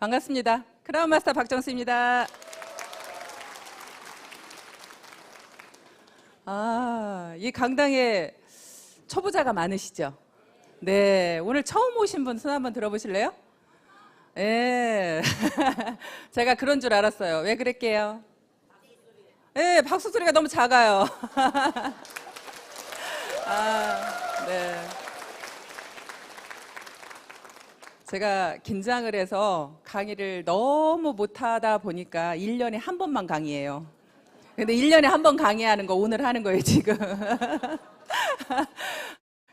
반갑습니다. 크라운 마스터 박정수입니다. 이 강당에 초보자가 많으시죠? 네, 오늘 처음 오신 분 손 한번 들어보실래요? 네, 제가 그런 줄 알았어요. 왜 그랬게요? 네, 박수 소리가 너무 작아요. 네. 제가 긴장을 해서 강의를 너무 못하다 보니까 1년에 한 번만 강의해요. 근데 1년에 한 번 강의하는 거 오늘 하는 거예요, 지금.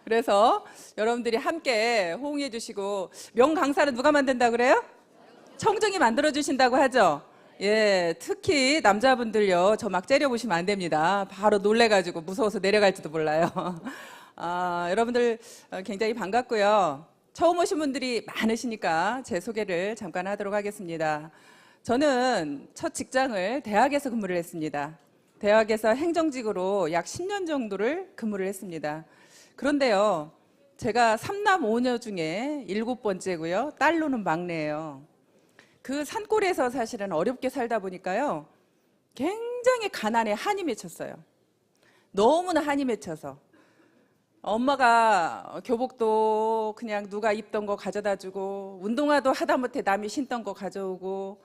그래서 여러분들이 함께 호응해 주시고, 명강사는 누가 만든다고 그래요? 청정이 만들어 주신다고 하죠? 예, 특히 남자분들요, 저 막 째려보시면 안 됩니다. 바로 놀래가지고 무서워서 내려갈지도 몰라요. 여러분들 굉장히 반갑고요. 처음 오신 분들이 많으시니까 제 소개를 잠깐 하도록 하겠습니다. 저는 첫 직장을 대학에서 근무를 했습니다. 대학에서 행정직으로 약 10년 정도를 근무를 했습니다. 그런데요, 제가 3남 5녀 중에 7번째고요. 딸로는 막내예요. 그 산골에서 사실은 어렵게 살다 보니까요, 굉장히 가난에 한이 맺혔어요. 너무나 한이 맺혀서 엄마가 교복도 그냥 누가 입던 거 가져다 주고, 운동화도 하다못해 남이 신던 거 가져오고,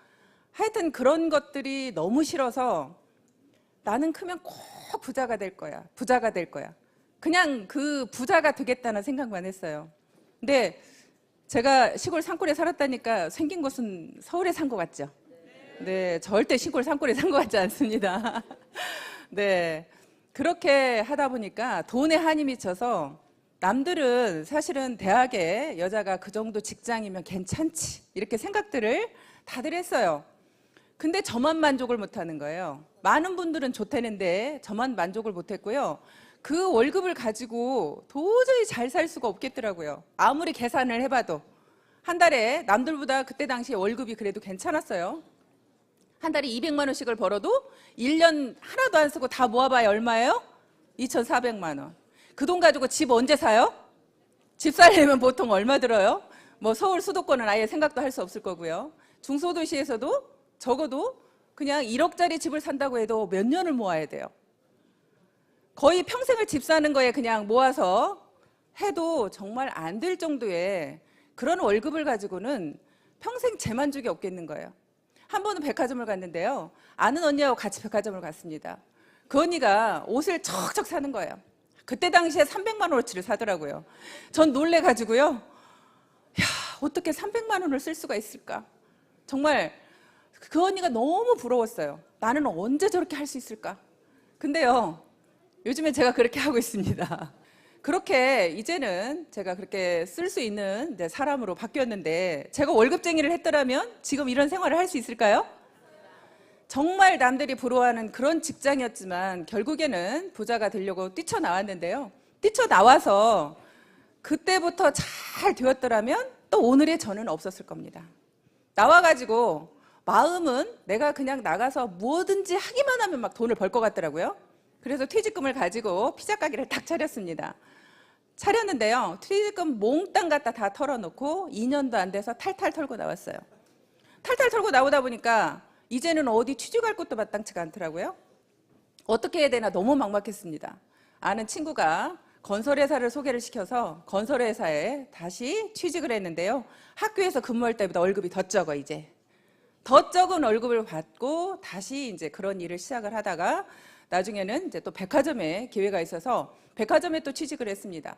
하여튼 그런 것들이 너무 싫어서 나는 크면 꼭 부자가 될 거야. 부자가 될 거야. 그냥 그 부자가 되겠다는 생각만 했어요. 근데 제가 시골 산골에 살았다니까 생긴 곳은 서울에 산 것 같죠? 네, 절대 시골 산골에 산 것 같지 않습니다. 네. 그렇게 하다 보니까 돈에 한이 미쳐서, 남들은 사실은 대학에 여자가 그 정도 직장이면 괜찮지 이렇게 생각들을 다들 했어요. 근데 저만 만족을 못하는 거예요. 많은 분들은 좋다는데 저만 만족을 못했고요. 그 월급을 가지고 도저히 잘 살 수가 없겠더라고요. 아무리 계산을 해봐도 한 달에 남들보다 그때 당시에 월급이 그래도 괜찮았어요. 한 달에 200만 원씩을 벌어도 1년 하나도 안 쓰고 다 모아봐야 얼마예요? 2,400만 원. 그 돈 가지고 집 언제 사요? 집 살려면 보통 얼마 들어요? 뭐 서울 수도권은 아예 생각도 할 수 없을 거고요. 중소도시에서도 적어도 그냥 1억짜리 집을 산다고 해도 몇 년을 모아야 돼요. 거의 평생을 집 사는 거에 그냥 모아서 해도 정말 안 될 정도의 그런 월급을 가지고는 평생 재만족이 없겠는 거예요. 한 번은 백화점을 갔는데요, 아는 언니하고 같이 백화점을 갔습니다. 그 언니가 옷을 척척 사는 거예요. 그때 당시에 300만 원어치를 사더라고요. 전 놀래가지고요, 야, 어떻게 300만 원을 쓸 수가 있을까? 정말 그 언니가 너무 부러웠어요. 나는 언제 저렇게 할 수 있을까? 근데요, 요즘에 제가 그렇게 하고 있습니다. 그렇게 이제는 제가 그렇게 쓸 수 있는 사람으로 바뀌었는데, 제가 월급쟁이를 했더라면 지금 이런 생활을 할 수 있을까요? 정말 남들이 부러워하는 그런 직장이었지만 결국에는 부자가 되려고 뛰쳐나왔는데요. 뛰쳐나와서 그때부터 잘 되었더라면 또 오늘의 저는 없었을 겁니다. 나와가지고 마음은 내가 그냥 나가서 뭐든지 하기만 하면 막 돈을 벌 것 같더라고요. 그래서 퇴직금을 가지고 피자 가게를 딱 차렸습니다. 차렸는데요, 퇴직금 몽땅 갖다 다 털어놓고 2년도 안 돼서 탈탈 털고 나왔어요. 탈탈 털고 나오다 보니까 이제는 어디 취직할 곳도 마땅치가 않더라고요. 어떻게 해야 되나 너무 막막했습니다. 아는 친구가 건설회사를 소개를 시켜서 건설회사에 다시 취직을 했는데요, 학교에서 근무할 때보다 월급이 더 적어. 이제 더 적은 월급을 받고 다시 이제 그런 일을 시작을 하다가 나중에는 이제 또 백화점에 기회가 있어서 백화점에 또 취직을 했습니다.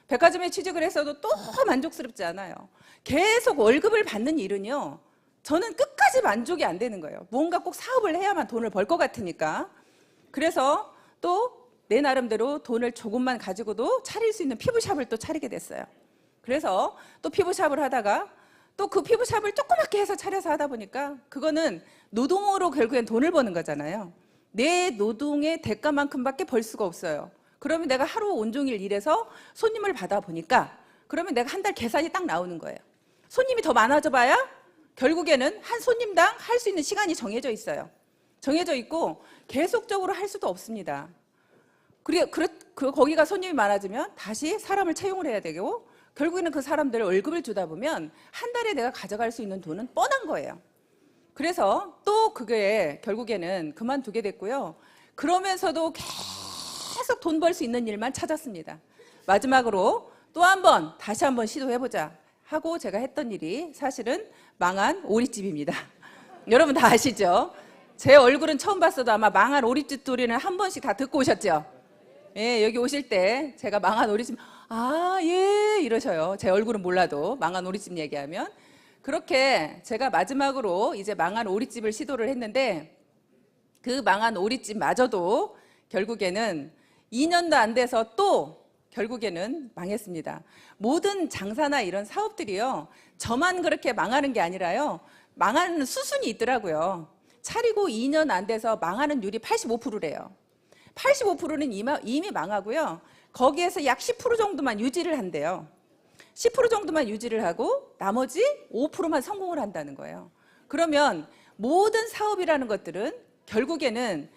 백화점에 취직을 했어도 또 만족스럽지 않아요. 계속 월급을 받는 일은요, 저는 끝까지 만족이 안 되는 거예요. 뭔가 꼭 사업을 해야만 돈을 벌 것 같으니까. 그래서 또 내 나름대로 돈을 조금만 가지고도 차릴 수 있는 피부샵을 또 차리게 됐어요. 그래서 또 피부샵을 하다가 또 그 피부샵을 조그맣게 해서 차려서 하다 보니까 그거는 노동으로 결국엔 돈을 버는 거잖아요. 내 노동의 대가만큼밖에 벌 수가 없어요. 그러면 내가 하루 온종일 일해서 손님을 받아보니까 그러면 내가 한 달 계산이 딱 나오는 거예요. 손님이 더 많아져 봐야 결국에는 한 손님당 할 수 있는 시간이 정해져 있어요. 정해져 있고 계속적으로 할 수도 없습니다. 거기가 손님이 많아지면 다시 사람을 채용을 해야 되고, 결국에는 그 사람들 월급을 주다 보면 한 달에 내가 가져갈 수 있는 돈은 뻔한 거예요. 그래서 또 그게 결국에는 그만두게 됐고요. 그러면서도 계속 돈 벌 수 있는 일만 찾았습니다. 마지막으로 또 한 번 다시 한번 시도해보자 하고 제가 했던 일이 사실은 망한 오리집입니다. 여러분 다 아시죠? 제 얼굴은 처음 봤어도 아마 망한 오리집 소리는 한 번씩 다 듣고 오셨죠? 예, 여기 오실 때 제가 망한 오리집, 아, 예, 이러셔요. 제 얼굴은 몰라도 망한 오리집 얘기하면. 그렇게 제가 마지막으로 이제 망한 오리집을 시도를 했는데 그 망한 오리집마저도 결국에는 2년도 안 돼서 또 결국에는 망했습니다. 모든 장사나 이런 사업들이요, 저만 그렇게 망하는 게 아니라요, 망하는 수순이 있더라고요. 차리고 2년 안 돼서 망하는 율이 85%래요. 85%는 이미 망하고요. 거기에서 약 10% 정도만 유지를 한대요. 10% 정도만 유지를 하고 나머지 5%만 성공을 한다는 거예요. 그러면 모든 사업이라는 것들은 결국에는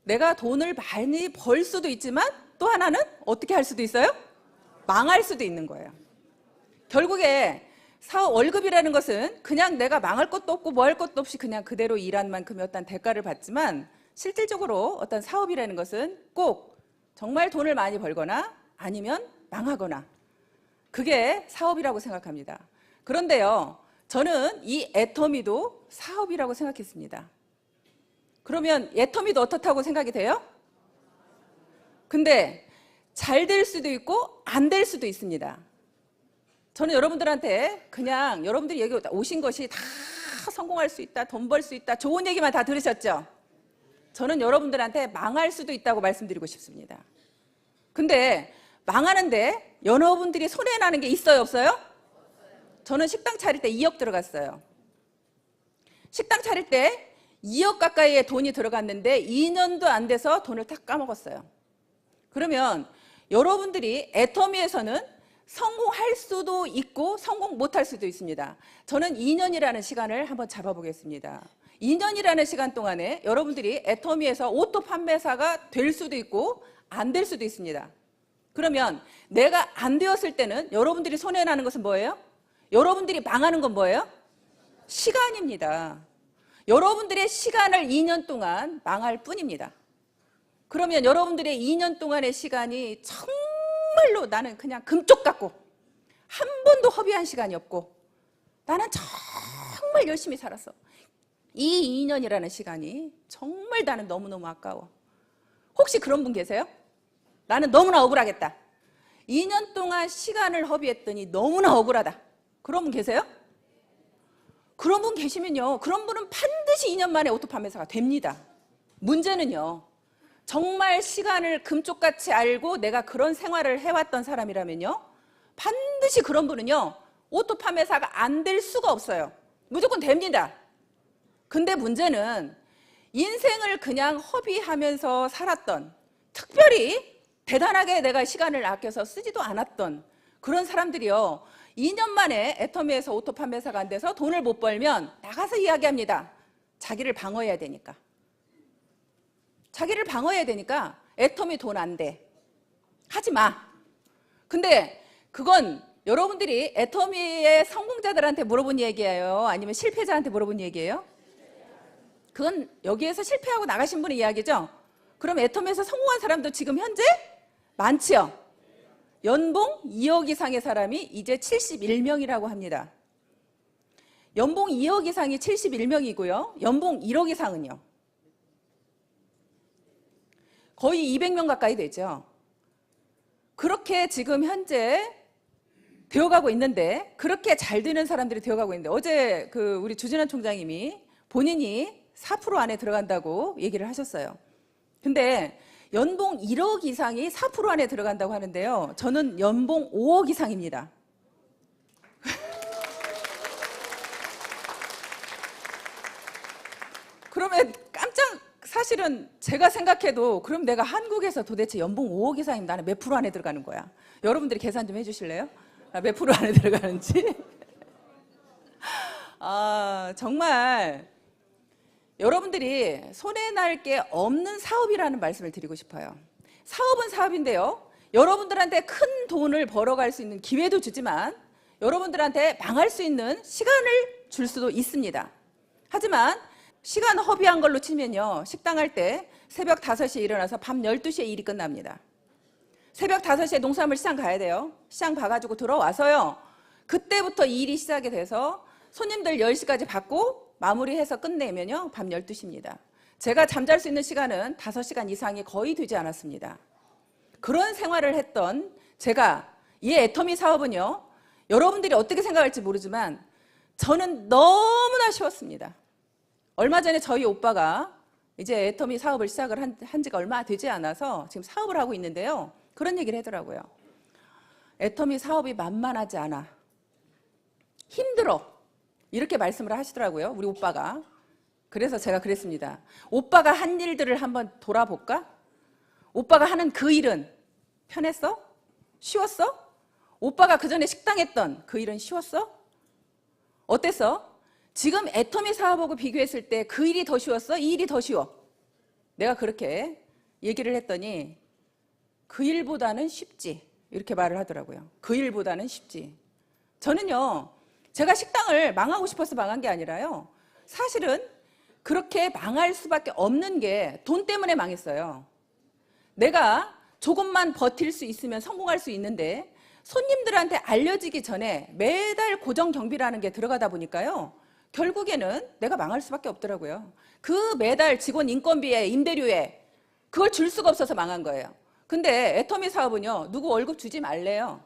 내가 돈을 많이 벌 수도 있지만 또 하나는 어떻게 할 수도 있어요? 망할 수도 있는 거예요. 결국에 사업 월급이라는 것은 그냥 내가 망할 것도 없고 뭐 할 것도 없이 그냥 그대로 일한 만큼의 어떤 대가를 받지만 실질적으로 어떤 사업이라는 것은 꼭 정말 돈을 많이 벌거나 아니면 망하거나 그게 사업이라고 생각합니다. 그런데요, 저는 이 애터미도 사업이라고 생각했습니다. 그러면 애터미도 어떻다고 생각이 돼요? 근데 잘 될 수도 있고 안 될 수도 있습니다. 저는 여러분들한테 그냥 여러분들이 여기 오신 것이 다 성공할 수 있다, 돈 벌 수 있다, 좋은 얘기만 다 들으셨죠? 저는 여러분들한테 망할 수도 있다고 말씀드리고 싶습니다. 근데 망하는데 여러분들이 손해나는 게 있어요, 없어요? 저는 식당 차릴 때 2억 들어갔어요. 식당 차릴 때 2억 가까이의 돈이 들어갔는데 2년도 안 돼서 돈을 다 까먹었어요. 그러면 여러분들이 애터미에서는 성공할 수도 있고 성공 못할 수도 있습니다. 저는 2년이라는 시간을 한번 잡아보겠습니다. 2년이라는 시간 동안에 여러분들이 애터미에서 오토 판매사가 될 수도 있고 안 될 수도 있습니다. 그러면 내가 안 되었을 때는 여러분들이 손해나는 것은 뭐예요? 여러분들이 망하는 건 뭐예요? 시간입니다. 여러분들의 시간을 2년 동안 망할 뿐입니다. 그러면 여러분들의 2년 동안의 시간이 정말로 나는 그냥 금쪽 같고 한 번도 허비한 시간이 없고 나는 정말 열심히 살았어. 이 2년이라는 시간이 정말 나는 너무너무 아까워. 혹시 그런 분 계세요? 나는 너무나 억울하겠다. 2년 동안 시간을 허비했더니 너무나 억울하다. 그런 분 계세요? 그런 분 계시면요, 그런 분은 반드시 2년 만에 오토 판매사가 됩니다. 문제는요, 정말 시간을 금쪽같이 알고 내가 그런 생활을 해왔던 사람이라면요, 반드시 그런 분은요, 오토 판매사가 안 될 수가 없어요. 무조건 됩니다. 근데 문제는 인생을 그냥 허비하면서 살았던, 특별히 대단하게 내가 시간을 아껴서 쓰지도 않았던 그런 사람들이요, 2년 만에 애터미에서 오토 판매사가 안 돼서 돈을 못 벌면 나가서 이야기합니다. 자기를 방어해야 되니까. 자기를 방어해야 되니까 애터미 돈 안 돼. 하지 마. 근데 그건 여러분들이 애터미의 성공자들한테 물어본 얘기예요? 아니면 실패자한테 물어본 얘기예요? 그건 여기에서 실패하고 나가신 분의 이야기죠? 그럼 애터미에서 성공한 사람도 지금 현재 많지요? 연봉 2억 이상의 사람이 이제 71명이라고 합니다. 연봉 2억 이상이 71명이고요. 연봉 1억 이상은요? 거의 200명 가까이 되죠. 그렇게 지금 현재 되어가고 있는데, 그렇게 잘 되는 사람들이 되어가고 있는데, 어제 우리 주진환 총장님이 본인이 4% 안에 들어간다고 얘기를 하셨어요. 근데 연봉 1억 이상이 4% 안에 들어간다고 하는데요, 저는 연봉 5억 이상입니다. 그러면 사실은 제가 생각해도 그럼 내가 한국에서 도대체 연봉 5억 이상이면 나는 몇 프로 안에 들어가는 거야? 여러분들이 계산 좀 해주실래요? 몇 프로 안에 들어가는지? 정말 여러분들이 손해날 게 없는 사업이라는 말씀을 드리고 싶어요. 사업은 사업인데요, 여러분들한테 큰 돈을 벌어갈 수 있는 기회도 주지만 여러분들한테 망할 수 있는 시간을 줄 수도 있습니다. 하지만 시간 허비한 걸로 치면요, 식당 할 때 새벽 5시에 일어나서 밤 12시에 일이 끝납니다. 새벽 5시에 농산물 시장 가야 돼요. 시장 봐가지고 들어와서요, 그때부터 일이 시작이 돼서 손님들 10시까지 받고 마무리해서 끝내면요 밤 12시입니다. 제가 잠잘 수 있는 시간은 5시간 이상이 거의 되지 않았습니다. 그런 생활을 했던 제가, 이 애터미 사업은요, 여러분들이 어떻게 생각할지 모르지만 저는 너무나 쉬웠습니다. 얼마 전에 저희 오빠가 이제 애터미 사업을 시작을 한 지가 얼마 되지 않아서 지금 사업을 하고 있는데요, 그런 얘기를 하더라고요. 애터미 사업이 만만하지 않아. 힘들어. 이렇게 말씀을 하시더라고요, 우리 오빠가. 그래서 제가 그랬습니다. 오빠가 한 일들을 한번 돌아볼까? 오빠가 하는 그 일은 편했어? 쉬웠어? 오빠가 그전에 식당 했던 그 일은 쉬웠어? 어땠어? 지금 애터미 사업하고 비교했을 때 그 일이 더 쉬웠어? 이 일이 더 쉬워? 내가 그렇게 얘기를 했더니 그 일보다는 쉽지, 이렇게 말을 하더라고요. 그 일보다는 쉽지. 저는요, 제가 식당을 망하고 싶어서 망한 게 아니라요, 사실은 그렇게 망할 수밖에 없는 게 돈 때문에 망했어요. 내가 조금만 버틸 수 있으면 성공할 수 있는데 손님들한테 알려지기 전에 매달 고정 경비라는 게 들어가다 보니까요, 결국에는 내가 망할 수밖에 없더라고요. 그 매달 직원 인건비에 임대료에 그걸 줄 수가 없어서 망한 거예요. 근데 애터미 사업은요, 누구 월급 주지 말래요.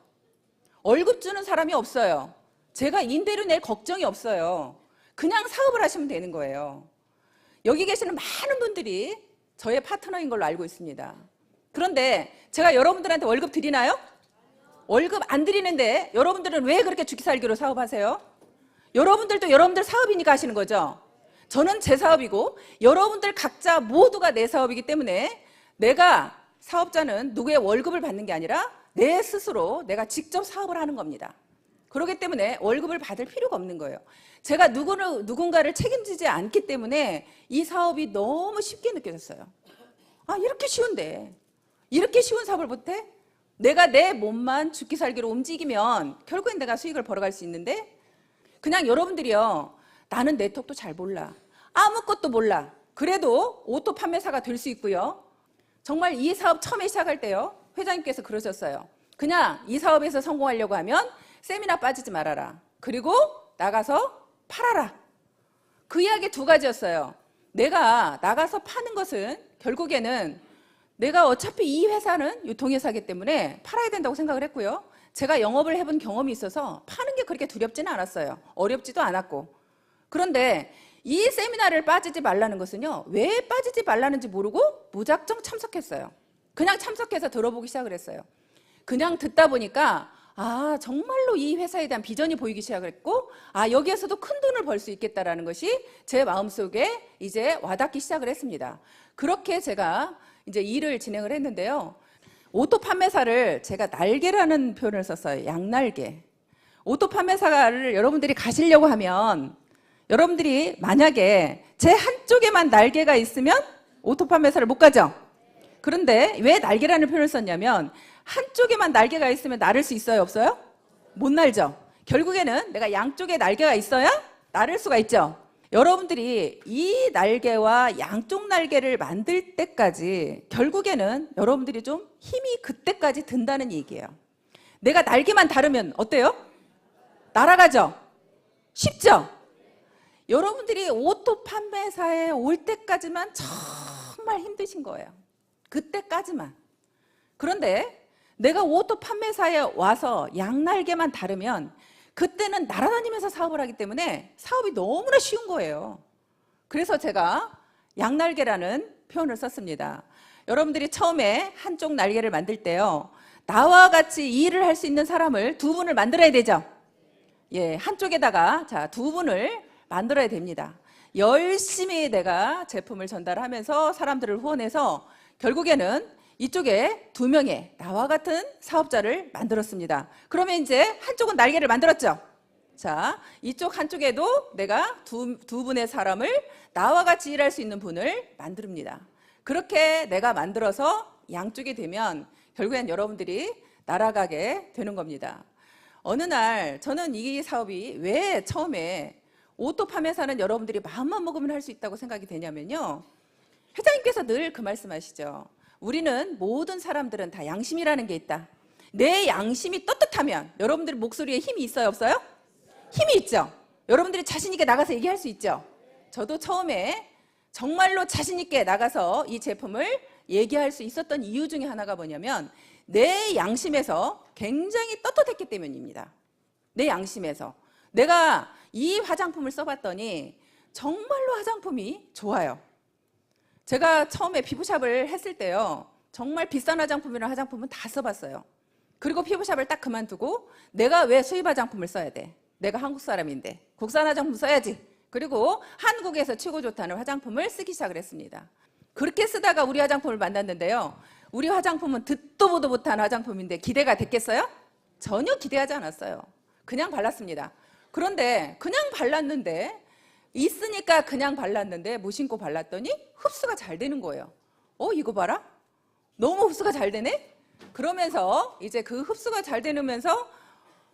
월급 주는 사람이 없어요. 제가 임대료 낼 걱정이 없어요. 그냥 사업을 하시면 되는 거예요. 여기 계시는 많은 분들이 저의 파트너인 걸로 알고 있습니다. 그런데 제가 여러분들한테 월급 드리나요? 월급 안 드리는데 여러분들은 왜 그렇게 죽기 살기로 사업하세요? 여러분들도 여러분들 사업이니까 하시는 거죠. 저는 제 사업이고 여러분들 각자 모두가 내 사업이기 때문에 내가, 사업자는 누구의 월급을 받는 게 아니라 내 스스로 내가 직접 사업을 하는 겁니다. 그렇기 때문에 월급을 받을 필요가 없는 거예요. 제가 누군가를 책임지지 않기 때문에 이 사업이 너무 쉽게 느껴졌어요. 아, 이렇게 쉬운데, 이렇게 쉬운 사업을 못해? 내가 내 몸만 죽기 살기로 움직이면 결국엔 내가 수익을 벌어갈 수 있는데, 그냥 여러분들이요, 나는 네트워크도 잘 몰라, 아무것도 몰라, 그래도 오토 판매사가 될 수 있고요. 정말 이 사업 처음에 시작할 때요, 회장님께서 그러셨어요. 그냥 이 사업에서 성공하려고 하면 세미나 빠지지 말아라, 그리고 나가서 팔아라. 그 이야기 두 가지였어요. 내가 나가서 파는 것은 결국에는 내가 어차피 이 회사는 유통회사이기 때문에 팔아야 된다고 생각을 했고요. 제가 영업을 해본 경험이 있어서 파는 게 그렇게 두렵지는 않았어요. 어렵지도 않았고. 그런데 이 세미나를 빠지지 말라는 것은요, 왜 빠지지 말라는지 모르고 무작정 참석했어요. 그냥 참석해서 들어보기 시작을 했어요. 그냥 듣다 보니까 아, 정말로 이 회사에 대한 비전이 보이기 시작했고, 아, 여기에서도 큰 돈을 벌 수 있겠다라는 것이 제 마음속에 이제 와닿기 시작을 했습니다. 그렇게 제가 이제 일을 진행을 했는데요. 오토 판매사를 제가 날개라는 표현을 썼어요. 양날개. 오토 판매사를 여러분들이 가시려고 하면, 여러분들이 만약에 제 한쪽에만 날개가 있으면 오토 판매사를 못 가죠. 그런데 왜 날개라는 표현을 썼냐면, 한쪽에만 날개가 있으면 날을 수 있어요, 없어요? 못 날죠. 결국에는 내가 양쪽에 날개가 있어야 날을 수가 있죠. 여러분들이 이 날개와 양쪽 날개를 만들 때까지 결국에는 여러분들이 좀 힘이 그때까지 든다는 얘기예요. 내가 날개만 다르면 어때요? 날아가죠? 쉽죠? 여러분들이 오토 판매사에 올 때까지만 정말 힘드신 거예요. 그때까지만. 그런데 내가 오토 판매사에 와서 양날개만 다르면 그때는 날아다니면서 사업을 하기 때문에 사업이 너무나 쉬운 거예요. 그래서 제가 양날개라는 표현을 썼습니다. 여러분들이 처음에 한쪽 날개를 만들 때요, 나와 같이 일을 할 수 있는 사람을 두 분을 만들어야 되죠. 예, 한쪽에다가 자, 두 분을 만들어야 됩니다. 열심히 내가 제품을 전달하면서 사람들을 후원해서 결국에는 이쪽에 2명의 나와 같은 사업자를 만들었습니다. 그러면 이제 한쪽은 날개를 만들었죠. 자, 이쪽 한쪽에도 내가 두 분의 사람을 나와 같이 일할 수 있는 분을 만듭니다. 그렇게 내가 만들어서 양쪽이 되면 결국엔 여러분들이 날아가게 되는 겁니다. 어느 날 저는 이 사업이 왜 처음에 오토 판매사는 여러분들이 마음만 먹으면 할 수 있다고 생각이 되냐면요. 회장님께서 늘 그 말씀하시죠. 우리는 모든 사람들은 다 양심이라는 게 있다. 내 양심이 떳떳하면 여러분들 목소리에 힘이 있어요, 없어요? 힘이 있죠. 여러분들이 자신 있게 나가서 얘기할 수 있죠. 저도 처음에 정말로 자신 있게 나가서 이 제품을 얘기할 수 있었던 이유 중에 하나가 뭐냐면 내 양심에서 굉장히 떳떳했기 때문입니다. 내 양심에서 내가 이 화장품을 써봤더니 정말로 화장품이 좋아요. 제가 처음에 피부샵을 했을 때요, 정말 비싼 화장품이랑 화장품은 다 써봤어요. 그리고 피부샵을 딱 그만두고 내가 왜 수입 화장품을 써야 돼? 내가 한국 사람인데 국산 화장품 써야지. 그리고 한국에서 최고 좋다는 화장품을 쓰기 시작을 했습니다. 그렇게 쓰다가 우리 화장품을 만났는데요, 우리 화장품은 듣도 보도 못한 화장품인데 기대가 됐겠어요? 전혀 기대하지 않았어요. 그냥 발랐습니다. 그런데 그냥 발랐는데 있으니까 그냥 발랐는데 무심코 발랐더니 흡수가 잘 되는 거예요. 이거 봐라, 너무 흡수가 잘 되네. 그러면서 이제 그 흡수가 잘 되면서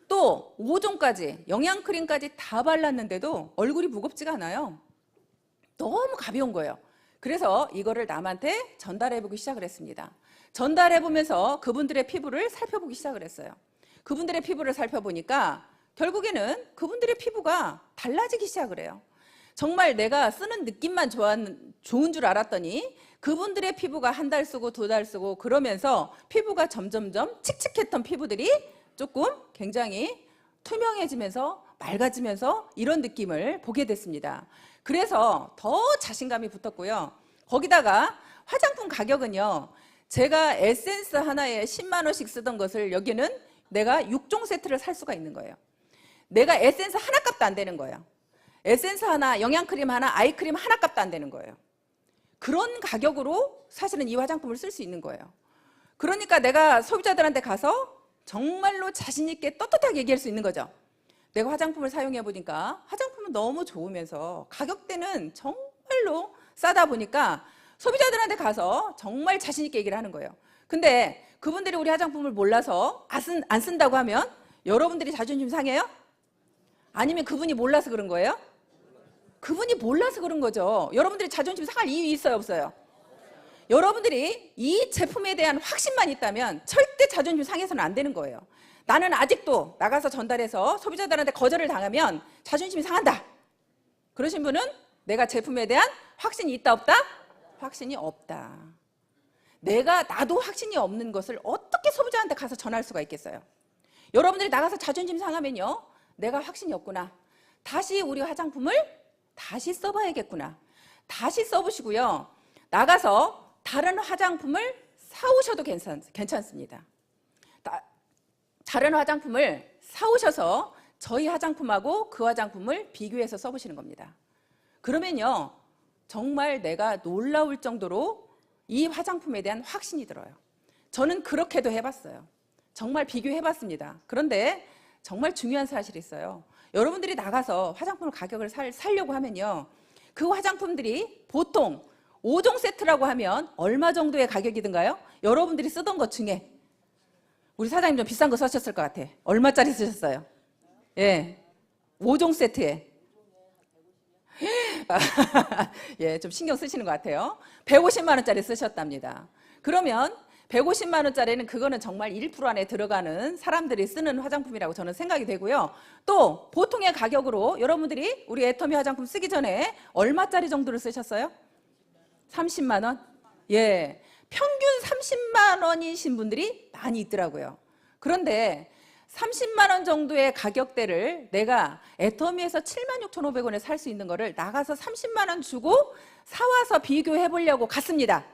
또 5종까지 영양크림까지 다 발랐는데도 얼굴이 무겁지가 않아요. 너무 가벼운 거예요. 그래서 이거를 남한테 전달해보기 시작을 했습니다. 전달해보면서 그분들의 피부를 살펴보기 시작을 했어요. 그분들의 피부를 살펴보니까 결국에는 그분들의 피부가 달라지기 시작을 해요. 정말 내가 쓰는 느낌만 좋은 줄 알았더니 그분들의 피부가 한 달 쓰고 2달 쓰고 그러면서 피부가 점점점 칙칙했던 피부들이 조금 굉장히 투명해지면서 맑아지면서 이런 느낌을 보게 됐습니다. 그래서 더 자신감이 붙었고요. 거기다가 화장품 가격은요, 제가 에센스 하나에 10만 원씩 쓰던 것을 여기는 내가 6종 세트를 살 수가 있는 거예요. 내가 에센스 하나 값도 안 되는 거예요. 에센스 하나, 영양크림 하나, 아이크림 하나 값도 안 되는 거예요. 그런 가격으로 사실은 이 화장품을 쓸 수 있는 거예요. 그러니까 내가 소비자들한테 가서 정말로 자신 있게 떳떳하게 얘기할 수 있는 거죠. 내가 화장품을 사용해 보니까 화장품은 너무 좋으면서 가격대는 정말로 싸다 보니까 소비자들한테 가서 정말 자신 있게 얘기를 하는 거예요. 근데 그분들이 우리 화장품을 몰라서 안 쓴다고 하면 여러분들이 자존심 상해요? 아니면 그분이 몰라서 그런 거예요? 그분이 몰라서 그런 거죠. 여러분들이 자존심 상할 이유 있어요, 없어요? 여러분들이 이 제품에 대한 확신만 있다면 절대 자존심 상해서는 안 되는 거예요. 나는 아직도 나가서 전달해서 소비자들한테 거절을 당하면 자존심이 상한다. 그러신 분은 내가 제품에 대한 확신이 있다, 없다? 확신이 없다. 나도 확신이 없는 것을 어떻게 소비자한테 가서 전할 수가 있겠어요? 여러분들이 나가서 자존심 상하면요, 내가 확신이 없구나. 다시 우리 화장품을 다시 써봐야겠구나. 다시 써보시고요. 나가서 다른 화장품을 사오셔도 괜찮습니다. 다른 화장품을 사오셔서 저희 화장품하고 그 화장품을 비교해서 써보시는 겁니다. 그러면요, 정말 내가 놀라울 정도로 이 화장품에 대한 확신이 들어요. 저는 그렇게도 해봤어요. 정말 비교해봤습니다. 그런데 정말 중요한 사실이 있어요. 여러분들이 나가서 화장품 가격을 살려고 하면요, 그 화장품들이 보통 5종 세트라고 하면 얼마 정도의 가격이든가요? 여러분들이 쓰던 것 중에 우리 사장님 좀 비싼 거 쓰셨을 것 같아. 얼마짜리 쓰셨어요? 예, 5종 세트에 예, 좀 신경 쓰시는 것 같아요. 150만 원짜리 쓰셨답니다. 그러면 150만 원짜리는 그거는 정말 1% 안에 들어가는 사람들이 쓰는 화장품이라고 저는 생각이 되고요. 또 보통의 가격으로 여러분들이 우리 애터미 화장품 쓰기 전에 얼마짜리 정도를 쓰셨어요? 30만 원? 예, 평균 30만 원이신 분들이 많이 있더라고요. 그런데 30만 원 정도의 가격대를 내가 애터미에서 76,500원에 살 수 있는 거를 나가서 30만 원 주고 사와서 비교해 보려고 갔습니다.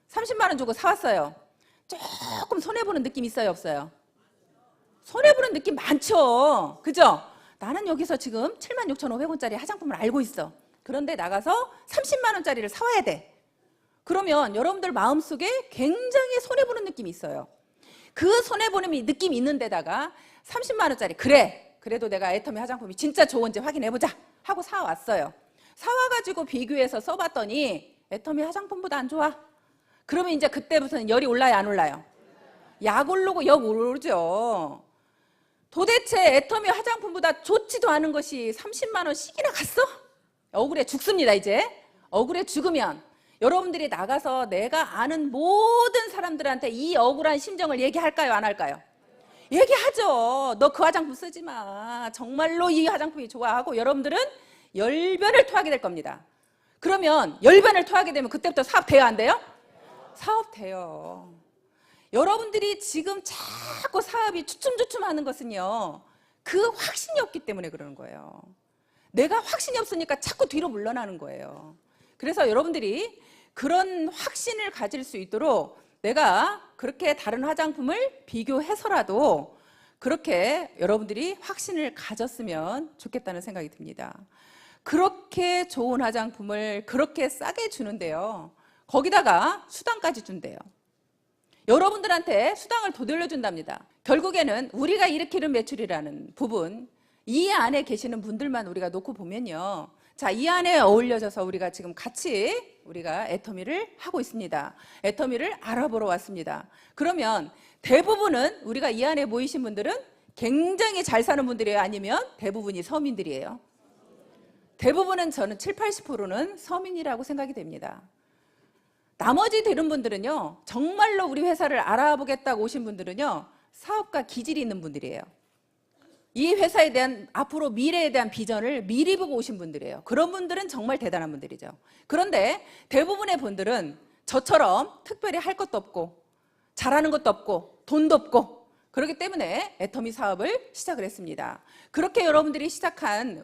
30만 원 주고 사왔어요. 조금 손해보는 느낌 있어요, 없어요? 손해보는 느낌 많죠? 그죠? 나는 여기서 지금 76,500원짜리 화장품을 알고 있어. 그런데 나가서 30만 원짜리를 사와야 돼. 그러면 여러분들 마음속에 굉장히 손해보는 느낌이 있어요. 그 손해보는 느낌이 있는 데다가 30만 원짜리, 그래도 내가 애터미 화장품이 진짜 좋은지 확인해보자 하고 사왔어요. 사와가지고 비교해서 써봤더니 애터미 화장품보다 안 좋아. 그러면 이제 그때부터는 열이 올라요, 안 올라요? 약 오르고 역 오르죠. 도대체 애터미 화장품보다 좋지도 않은 것이 30만 원씩이나 갔어? 억울해 죽습니다. 이제 억울해 죽으면 여러분들이 나가서 내가 아는 모든 사람들한테 이 억울한 심정을 얘기할까요? 안 할까요? 얘기하죠. 너 그 화장품 쓰지 마. 정말로 이 화장품이 좋아 하고 여러분들은 열변을 토하게 될 겁니다. 그러면 열변을 토하게 되면 그때부터 사업 돼요? 안 돼요? 사업 돼요. 여러분들이 지금 자꾸 사업이 주춤주춤하는 것은요, 그 확신이 없기 때문에 그러는 거예요. 내가 확신이 없으니까 자꾸 뒤로 물러나는 거예요. 그래서 여러분들이 그런 확신을 가질 수 있도록 내가 그렇게 다른 화장품을 비교해서라도 그렇게 여러분들이 확신을 가졌으면 좋겠다는 생각이 듭니다. 그렇게 좋은 화장품을 그렇게 싸게 주는데요, 거기다가 수당까지 준대요. 여러분들한테 수당을 더 돌려준답니다. 결국에는 우리가 일으키는 매출이라는 부분, 이 안에 계시는 분들만 우리가 놓고 보면요, 자, 이 안에 어울려져서 우리가 지금 같이 우리가 애터미를 하고 있습니다. 애터미를 알아보러 왔습니다. 그러면 대부분은 우리가 이 안에 모이신 분들은 굉장히 잘 사는 분들이에요? 아니면 대부분이 서민들이에요? 대부분은 저는 70~80%는 서민이라고 생각이 됩니다. 나머지 되는 분들은요, 정말로 우리 회사를 알아보겠다고 오신 분들은요, 사업가 기질이 있는 분들이에요. 이 회사에 대한 앞으로 미래에 대한 비전을 미리 보고 오신 분들이에요. 그런 분들은 정말 대단한 분들이죠. 그런데 대부분의 분들은 저처럼 특별히 할 것도 없고 잘하는 것도 없고 돈도 없고 그렇기 때문에 애터미 사업을 시작을 했습니다. 그렇게 여러분들이 시작한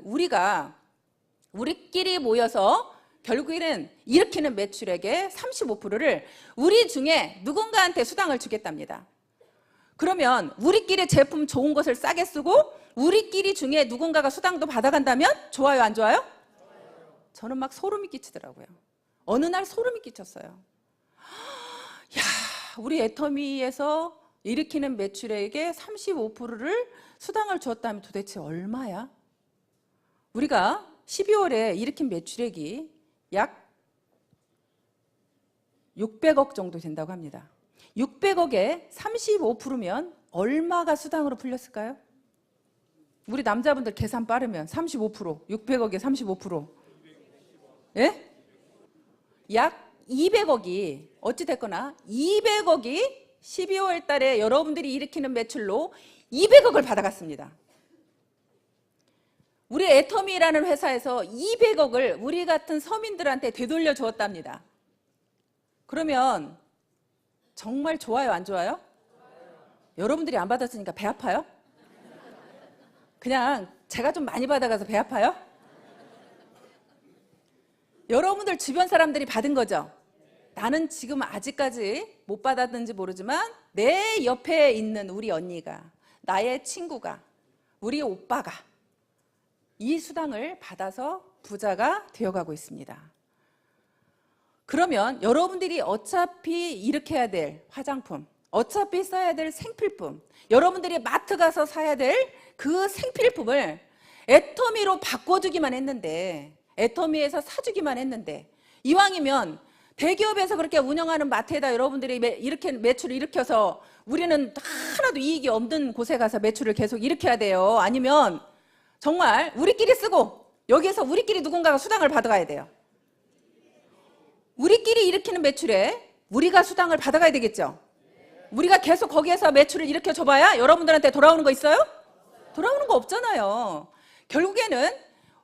우리끼리 모여서 결국에는 일으키는 매출액의 35%를 우리 중에 누군가한테 수당을 주겠답니다. 그러면 우리끼리 제품 좋은 것을 싸게 쓰고 우리끼리 중에 누군가가 수당도 받아간다면 좋아요, 안 좋아요? 저는 막 소름이 끼치더라고요. 어느 날 소름이 끼쳤어요. 야, 우리 애터미에서 일으키는 매출액의 35%를 수당을 주었다면 도대체 얼마야? 우리가 12월에 일으킨 매출액이 약 600억 정도 된다고 합니다. 600억에 35%면 얼마가 수당으로 풀렸을까요? 우리 남자분들 계산 빠르면 35%, 600억에 35%. 예? 약 200억이 어찌됐거나 200억이 12월 달에 여러분들이 일으키는 매출로 200억을 받아갔습니다. 우리 애터미라는 회사에서 200억을 우리 같은 서민들한테 되돌려 주었답니다. 그러면 정말 좋아요, 안 좋아요? 여러분들이 안 받았으니까 배 아파요? 그냥 제가 좀 많이 받아가서 배 아파요? 여러분들 주변 사람들이 받은 거죠? 나는 지금 아직까지 못 받았는지 모르지만 내 옆에 있는 우리 언니가, 나의 친구가, 우리 오빠가 이 수당을 받아서 부자가 되어가고 있습니다. 그러면 여러분들이 어차피 일으켜야 될 화장품, 어차피 써야 될 생필품, 여러분들이 마트 가서 사야 될 그 생필품을 애터미로 바꿔주기만 했는데, 애터미에서 사주기만 했는데, 이왕이면 대기업에서 그렇게 운영하는 마트에다 여러분들이 이렇게 매출을 일으켜서 우리는 하나도 이익이 없는 곳에 가서 매출을 계속 일으켜야 돼요? 아니면 정말 우리끼리 쓰고 여기에서 우리끼리 누군가가 수당을 받아가야 돼요? 우리끼리 일으키는 매출에 우리가 수당을 받아가야 되겠죠? 우리가 계속 거기에서 매출을 일으켜 줘봐야 여러분들한테 돌아오는 거 있어요? 돌아오는 거 없잖아요. 결국에는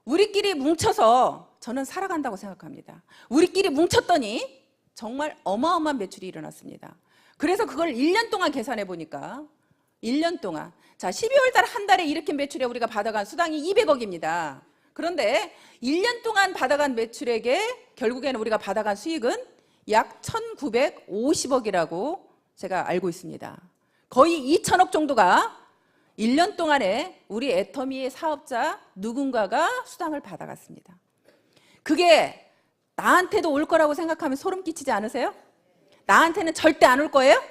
우리끼리 뭉쳐서 저는 살아간다고 생각합니다. 우리끼리 뭉쳤더니 정말 어마어마한 매출이 일어났습니다. 그래서 그걸 1년 동안 계산해 보니까 1년 동안, 자, 12월 달 한 달에 일으킨 매출에 우리가 받아간 수당이 200억입니다. 그런데 1년 동안 받아간 매출액에 결국에는 우리가 받아간 수익은 약 1950억이라고 제가 알고 있습니다. 거의 2천억 정도가 1년 동안에 우리 애터미의 사업자 누군가가 수당을 받아갔습니다. 그게 나한테도 올 거라고 생각하면 소름 끼치지 않으세요? 나한테는 절대 안 올 거예요?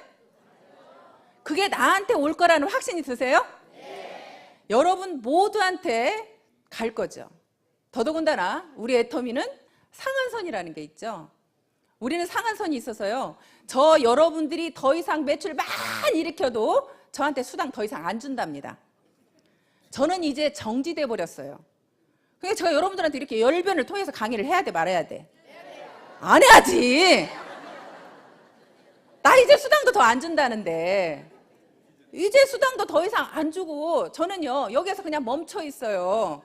그게 나한테 올 거라는 확신이 드세요? 네. 여러분 모두한테 갈 거죠. 더더군다나 우리 애터미는 상한선이라는 게 있죠. 우리는 상한선이 있어서요. 저 여러분들이 더 이상 매출 많이 일으켜도 저한테 수당 더 이상 안 준답니다. 저는 이제 정지돼 버렸어요. 그러니까 제가 여러분들한테 이렇게 열변을 통해서 강의를 해야 돼, 말아야 돼? 안 해야지. 나 이제 수당도 더 안 준다는데. 이제 수당도 더 이상 안 주고 저는요 여기에서 그냥 멈춰 있어요.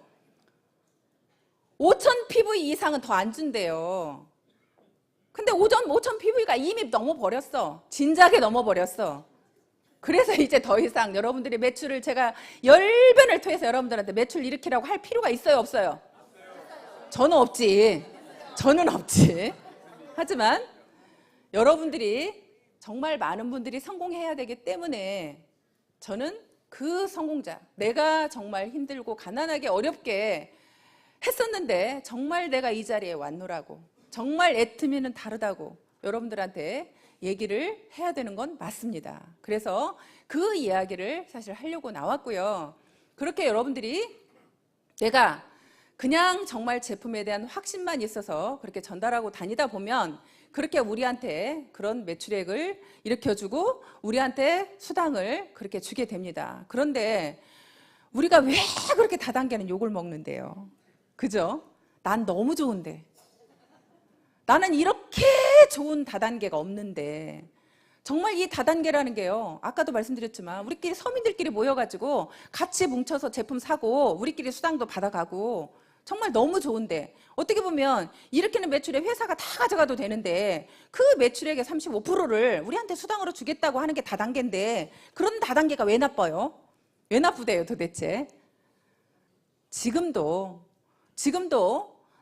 5,000 PV 이상은 더 안 준대요. 근데 5,000 PV가 이미 넘어버렸어. 진작에 넘어버렸어. 그래서 이제 더 이상 여러분들이 매출을 제가 열변을 통해서 여러분들한테 매출 일으키라고 할 필요가 있어요, 없어요? 저는 없지. 저는 없지. 하지만 여러분들이 정말 많은 분들이 성공해야 되기 때문에 저는 그 성공자, 내가 정말 힘들고 가난하게 어렵게 했었는데 정말 내가 이 자리에 왔노라고, 정말 애터미는 다르다고 여러분들한테 얘기를 해야 되는 건 맞습니다. 그래서 그 이야기를 사실 하려고 나왔고요. 그렇게 여러분들이 내가 그냥 정말 제품에 대한 확신만 있어서 그렇게 전달하고 다니다 보면 그렇게 우리한테 그런 매출액을 일으켜주고 우리한테 수당을 그렇게 주게 됩니다. 그런데 우리가 왜 그렇게 다단계는 욕을 먹는데요? 그죠? 난 너무 좋은데. 나는 이렇게 좋은 다단계가 없는데. 정말 이 다단계라는 게요, 아까도 말씀드렸지만 우리끼리 서민들끼리 모여가지고 같이 뭉쳐서 제품 사고 우리끼리 수당도 받아가고 정말 너무 좋은데, 어떻게 보면 일으키는 매출에 회사가 다 가져가도 되는데 그 매출액의 35%를 우리한테 수당으로 주겠다고 하는 게 다단계인데, 그런 다단계가 왜 나빠요? 왜 나쁘대요 도대체? 지금도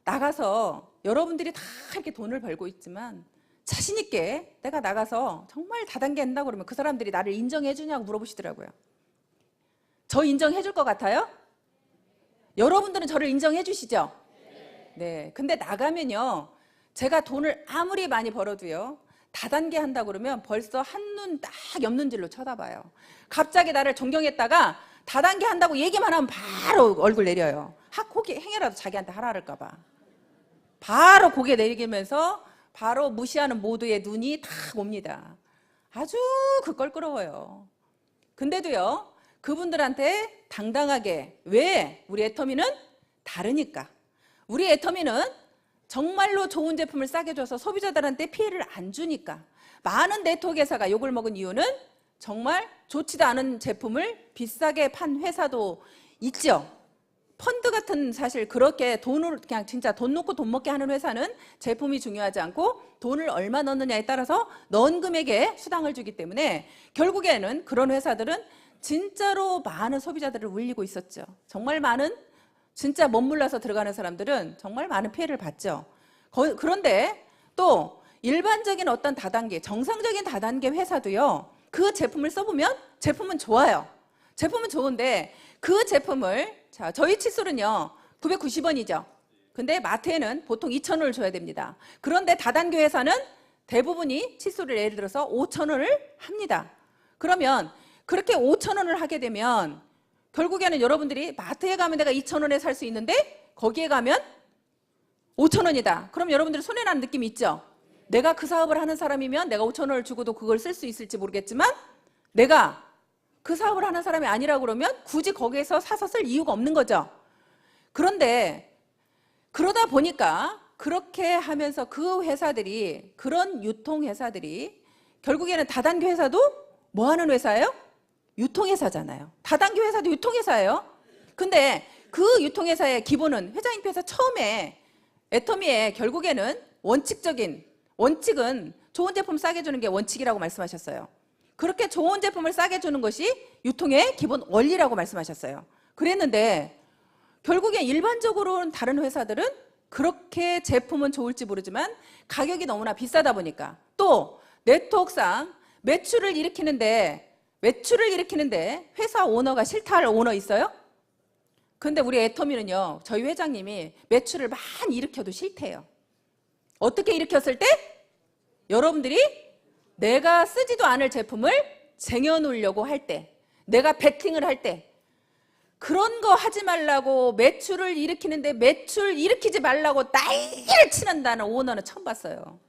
나가서 여러분들이 다 이렇게 돈을 벌고 있지만 자신 있게 내가 나가서 정말 다단계 한다고 그러면 그 사람들이 나를 인정해 주냐고 물어보시더라고요. 저 인정해 줄 것 같아요? 여러분들은 저를 인정해 주시죠? 네. 근데 나가면요, 제가 돈을 아무리 많이 벌어도요, 다단계 한다고 그러면 벌써 한눈 딱 옆눈질로 쳐다봐요. 갑자기 나를 존경했다가 다단계 한다고 얘기만 하면 바로 얼굴 내려요. 고개 행여라도 자기한테 하라 그럴까 봐. 바로 고개 내리면서 바로 무시하는 모두의 눈이 다 옵니다. 아주 껄끄러워요. 근데도요, 그분들한테 당당하게, 왜? 우리 애터미는 다르니까. 우리 애터미는 정말로 좋은 제품을 싸게 줘서 소비자들한테 피해를 안 주니까. 많은 네트워크 회사가 욕을 먹은 이유는 정말 좋지도 않은 제품을 비싸게 판 회사도 있죠. 펀드 같은, 사실 그렇게 돈을 그냥 진짜 돈 놓고 돈 먹게 하는 회사는 제품이 중요하지 않고 돈을 얼마 넣느냐에 따라서 넣은 금액에 수당을 주기 때문에 결국에는 그런 회사들은 진짜로 많은 소비자들을 울리고 있었죠. 정말 많은, 진짜 멋몰라서 들어가는 사람들은 정말 많은 피해를 봤죠. 그런데 또 일반적인 어떤 다단계, 정상적인 다단계 회사도요, 그 제품을 써보면 제품은 좋아요. 제품은 좋은데 그 제품을, 자, 저희 칫솔은요 990원이죠. 근데 마트에는 보통 2,000원을 줘야 됩니다. 그런데 다단계 회사는 대부분이 칫솔을 예를 들어서 5,000원을 합니다. 그러면 그렇게 5,000원을 하게 되면 결국에는 여러분들이 마트에 가면 내가 2,000원에 살 수 있는데 거기에 가면 5,000원이다. 그럼 여러분들이 손해나는 느낌이 있죠? 내가 그 사업을 하는 사람이면 내가 5,000원을 주고도 그걸 쓸 수 있을지 모르겠지만 내가 그 사업을 하는 사람이 아니라고 그러면 굳이 거기에서 사서 쓸 이유가 없는 거죠. 그런데 그러다 보니까 그렇게 하면서 그 회사들이, 그런 유통회사들이 결국에는 다단계 회사도 뭐 하는 회사예요? 유통회사잖아요. 다단계 회사도 유통회사예요. 근데 그 유통회사의 기본은, 회장님께서 처음에 애터미의 결국에는 원칙은 좋은 제품 싸게 주는 게 원칙이라고 말씀하셨어요. 그렇게 좋은 제품을 싸게 주는 것이 유통의 기본 원리라고 말씀하셨어요. 그랬는데 결국에 일반적으로는 다른 회사들은 그렇게 제품은 좋을지 모르지만 가격이 너무나 비싸다 보니까, 또 네트워크상 매출을 일으키는데 회사 오너가 싫다할 오너 있어요? 근데 우리 애터미는요, 저희 회장님이 매출을 많이 일으켜도 싫대요. 어떻게 일으켰을 때? 여러분들이 내가 쓰지도 않을 제품을 쟁여놓으려고 할 때, 내가 베팅을 할 때, 그런 거 하지 말라고, 매출을 일으키는데 매출 일으키지 말라고 난리를 치는다는 오너는 처음 봤어요.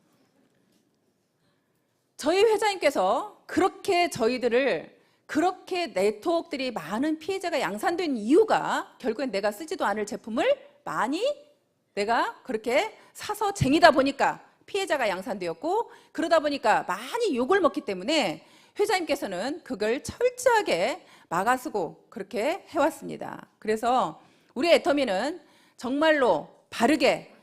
저희 회장님께서 그렇게 저희들을 그렇게 네트워크들이 많은 피해자가 양산된 이유가 결국엔 내가 쓰지도 않을 제품을 많이 내가 그렇게 사서 쟁이다 보니까 피해자가 양산되었고, 그러다 보니까 많이 욕을 먹기 때문에 회장님께서는 그걸 철저하게 막아쓰고 그렇게 해왔습니다. 그래서 우리 애터미는 정말로 바르게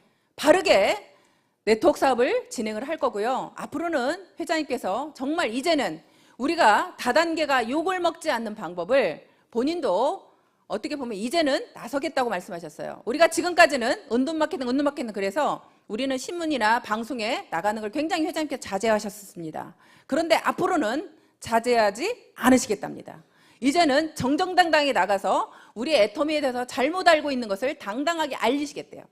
네트워크 사업을 진행을 할 거고요. 앞으로는 회장님께서 정말 이제는 우리가 다단계가 욕을 먹지 않는 방법을 본인도 어떻게 보면 이제는 나서겠다고 말씀하셨어요. 우리가 지금까지는 은둔마케팅 그래서 우리는 신문이나 방송에 나가는 걸 굉장히 회장님께서 자제하셨습니다. 그런데 앞으로는 자제하지 않으시겠답니다. 이제는 정정당당히 나가서 우리 애터미에 대해서 잘못 알고 있는 것을 당당하게 알리시겠대요.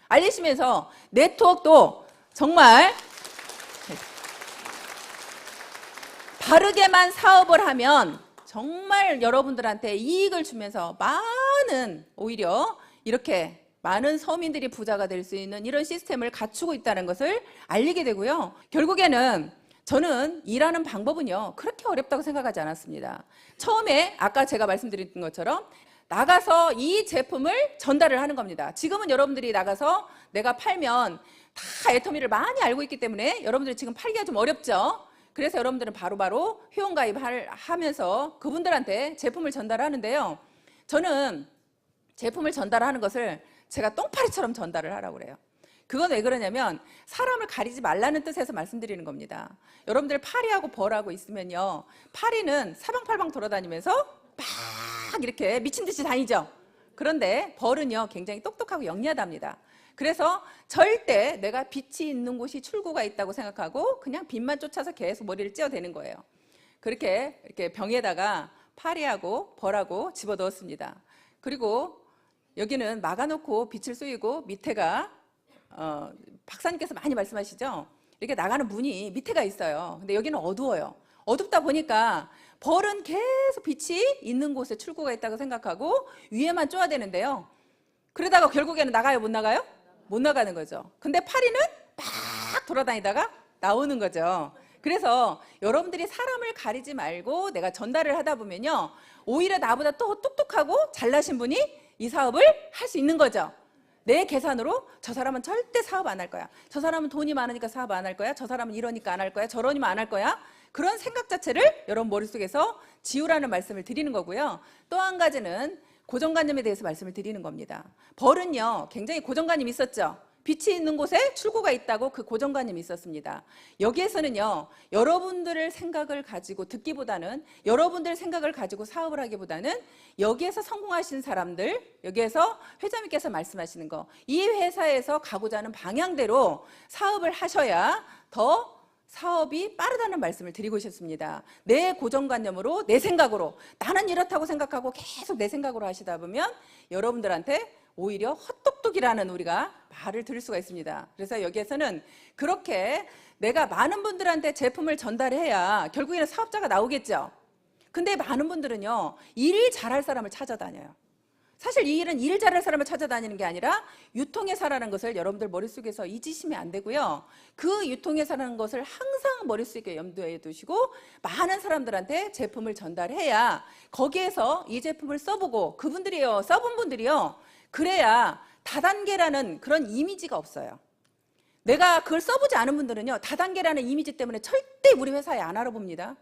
알리시면서 네트워크도 정말 바르게만 사업을 하면 정말 여러분들한테 이익을 주면서 많은, 오히려 이렇게 많은 서민들이 부자가 될 수 있는 이런 시스템을 갖추고 있다는 것을 알리게 되고요. 결국에는 저는 일하는 방법은요, 그렇게 어렵다고 생각하지 않았습니다. 처음에 아까 제가 말씀드린 것처럼 나가서 이 제품을 전달을 하는 겁니다. 지금은 여러분들이 나가서 내가 팔면 다 애터미를 많이 알고 있기 때문에 여러분들이 지금 팔기가 좀 어렵죠. 그래서 여러분들은 바로바로 회원가입을 하면서 그분들한테 제품을 전달하는데요. 저는 제품을 전달하는 것을 제가 똥파리처럼 전달을 하라고 그래요. 그건 왜 그러냐면 사람을 가리지 말라는 뜻에서 말씀드리는 겁니다. 여러분들 파리하고 벌하고 있으면요, 파리는 사방팔방 돌아다니면서 막 이렇게 미친 듯이 다니죠. 그런데 벌은요 굉장히 똑똑하고 영리하답니다. 그래서 절대 내가 빛이 있는 곳이 출구가 있다고 생각하고 그냥 빛만 쫓아서 계속 머리를 찧어대는 거예요. 그렇게 이렇게 병에다가 파리하고 벌하고 집어넣었습니다. 그리고 여기는 막아놓고 빛을 쏘이고 밑에가 박사님께서 많이 말씀하시죠. 이렇게 나가는 문이 밑에가 있어요. 근데 여기는 어두워요. 어둡다 보니까 벌은 계속 빛이 있는 곳에 출구가 있다고 생각하고 위에만 쪼야 되는데요. 그러다가 결국에는 나가요, 못 나가요? 못 나가는 거죠. 근데 파리는 막 돌아다니다가 나오는 거죠. 그래서 여러분들이 사람을 가리지 말고 내가 전달을 하다 보면요, 오히려 나보다 또 똑똑하고 잘나신 분이 이 사업을 할 수 있는 거죠. 내 계산으로 저 사람은 절대 사업 안 할 거야, 저 사람은 돈이 많으니까 사업 안 할 거야, 저 사람은 이러니까 안 할 거야, 저러니까 안 할 거야, 그런 생각 자체를 여러분 머릿속에서 지우라는 말씀을 드리는 거고요. 또 한 가지는 고정관념에 대해서 말씀을 드리는 겁니다. 벌은요 굉장히 고정관념이 있었죠. 빛이 있는 곳에 출구가 있다고 그 고정관념이 있었습니다. 여기에서는요, 여러분들의 생각을 가지고 듣기보다는, 여러분들 생각을 가지고 사업을 하기보다는 여기에서 성공하신 사람들, 여기에서 회장님께서 말씀하시는 거, 이 회사에서 가고자 하는 방향대로 사업을 하셔야 더 사업이 빠르다는 말씀을 드리고 싶습니다. 내 고정관념으로, 내 생각으로, 나는 이렇다고 생각하고 계속 내 생각으로 하시다 보면 여러분들한테 오히려 헛똑똑이라는 우리가 말을 들을 수가 있습니다. 그래서 여기에서는 그렇게 내가 많은 분들한테 제품을 전달해야 결국에는 사업자가 나오겠죠. 근데 많은 분들은요, 일 잘할 사람을 찾아다녀요. 사실 이 일은 일 잘할 사람을 찾아다니는 게 아니라 유통회사라는 것을 여러분들 머릿속에서 잊으시면 안 되고요. 그 유통회사라는 것을 항상 머릿속에 염두에 두시고 많은 사람들한테 제품을 전달해야 거기에서 이 제품을 써보고 그분들이요, 써본 분들이요, 그래야 다단계라는 그런 이미지가 없어요. 내가 그걸 써보지 않은 분들은요, 다단계라는 이미지 때문에 절대 우리 회사에 안 알아봅니다.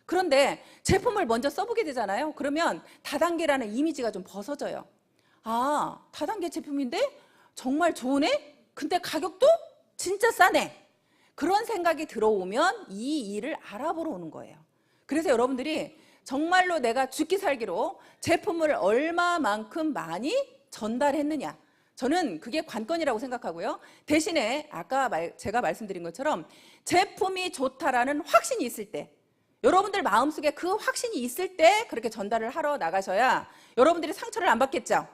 그런데 제품을 먼저 써보게 되잖아요. 그러면 다단계라는 이미지가 좀 벗어져요. 아, 다단계 제품인데 정말 좋으네? 근데 가격도 진짜 싸네. 그런 생각이 들어오면 이 일을 알아보러 오는 거예요. 그래서 여러분들이 정말로 내가 죽기 살기로 제품을 얼마만큼 많이 전달했느냐, 저는 그게 관건이라고 생각하고요. 대신에 아까 제가 말씀드린 것처럼 제품이 좋다라는 확신이 있을 때, 여러분들 마음속에 그 확신이 있을 때 그렇게 전달을 하러 나가셔야 여러분들이 상처를 안 받겠죠.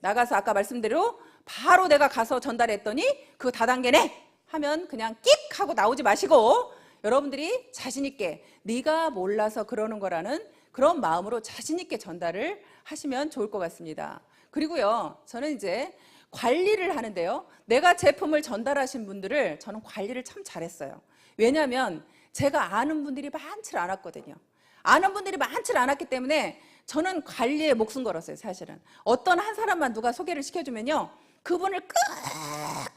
나가서 아까 말씀대로 바로 내가 가서 전달했더니 그 다단계네 하면 그냥 끽 하고 나오지 마시고 여러분들이 자신 있게 네가 몰라서 그러는 거라는 그런 마음으로 자신 있게 전달을 하시면 좋을 것 같습니다. 그리고요, 저는 이제 관리를 하는데요, 내가 제품을 전달하신 분들을 저는 관리를 참 잘했어요. 왜냐하면 제가 아는 분들이 많지 않았거든요. 아는 분들이 많지 않았기 때문에 저는 관리에 목숨 걸었어요. 사실은 어떤 한 사람만 누가 소개를 시켜주면요, 그분을